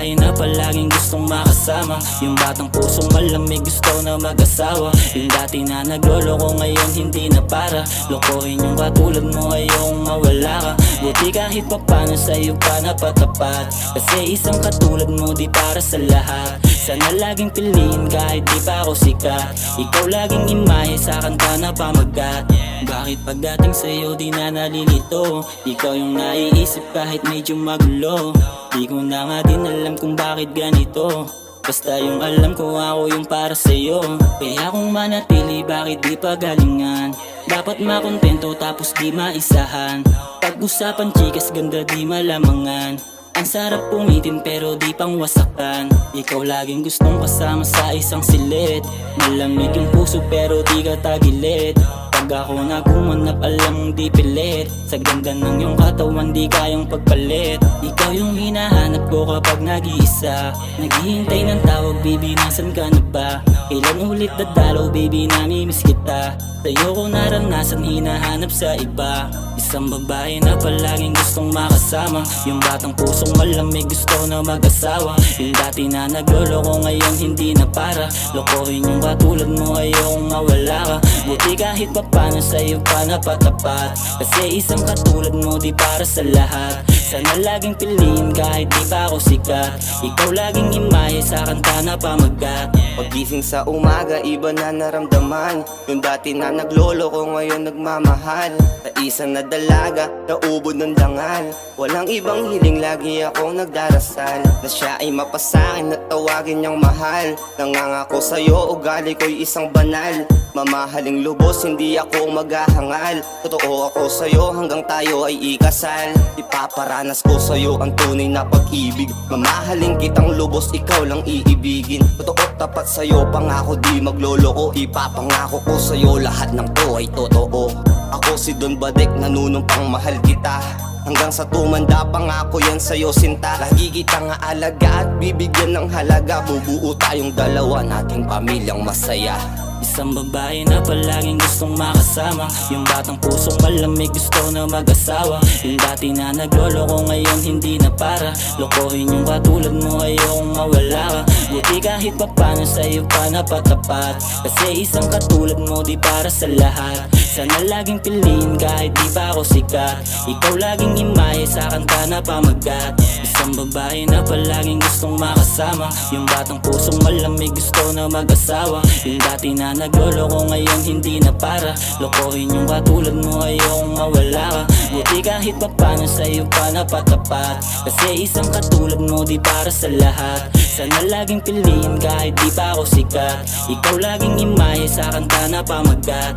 babae na palaging gustong makasama, yung batang pusong malamig gusto na mag-asawa. Yung dati na nagloloko ngayon hindi na para lokohin yung katulad mo ngayong mawala ka. Buti kahit papano sa'yo pa napatapat, kasi isang katulad mo di para sa lahat. Sana laging piliin kahit di pa ako sikat, ikaw laging imahe sa kanta na pamagat. Bakit pagdating sa'yo di na nalilito, ikaw yung naiisip kahit medyo magulo. Di ko na nga din alam kung bakit ganito, basta yung alam ko ako yung para sa'yo. Kaya kung manatili bakit di pagalingan, dapat makontento tapos di maisahan. Pag-usapan chikas ganda di malamangan, ang sarap pumitin pero di pang wasakan. Ikaw laging gustong kasama sa isang silid, malamig yung puso pero di ka tagilid. Pag ako nagumanap alam mong di pilit, sa ganda ng iyong katawan di kayang pagpalit. Ikaw yung hinahanap ko kapag nag-iisa, naghihintay ng tawag baby nasan ka na ba? Kailan ulit dadalaw baby namimiss kita, sa'yo ko naranasan hinahanap sa iba. Isang babae na palaging gustong makasama, yung batang pusong malamig gusto na mag-asawa. Yung dati na nagloloko ngayon hindi na para lokohin yung katulad mo ngayong mawala ka. Buti kahit papano sa'yo pa napatapat, kasi isang katulad mo di para sa lahat. Sana laging piliin kahit di pa ako sikat, ikaw laging imahe sa kanta na pamagat. Pagising sa umaga, iba na naramdaman, yung dati na nagloloko ngayon nagmamahal. Sa isang na dalaga, naubod ng dangal, walang ibang hiling, lagi akong nagdarasal na siya ay mapasakin at tawagin niyang mahal. Nangangako sa'yo, ugali ko'y isang banal, mamahaling lubos, hindi ako maghahangal. Totoo ako sa'yo hanggang tayo ay ikasal, ipaparanas ko sa'yo ang tunay na pag-ibig. Mamahaling kitang lubos, ikaw lang iibigin. Totoo tapat sa'yo, pangako di magloloko, ipapangako ko sa'yo lahat ng to ay totoo. Ako si Don Badek, nanunumpang mahal kita, hanggang sa tumanda, pangako yan sa'yo sinta. Lagi kitang aalaga at bibigyan ng halaga, bubuo tayong dalawa, nating pamilyang masaya. Isang babae na palaging gustong makasama, yung batang pusong malamig gusto na mag-asawa. Yung dati na nagloloko ngayon hindi na para lokohin yung katulad mo ngayong mawala ka. Buti kahit papano sa'yo pa napatapat, kasi isang katulad mo di para sa lahat. Sana laging piliin kahit di pa ako sikat, ikaw laging imahe sa kanta na pamagat. Isang babae na palaging gustong makasama, yung batang pusong malamig gusto na mag-asawa. Yung dati na nagloloko ngayon hindi na para lokohin yung katulad mo ngayong mawala ka. Buti kahit papano sa'yo pa napatapat, kasi isang katulad mo di para sa lahat. Sana laging piliin kahit di pa ako sikat, ikaw laging imahe sa kanta na pamagat.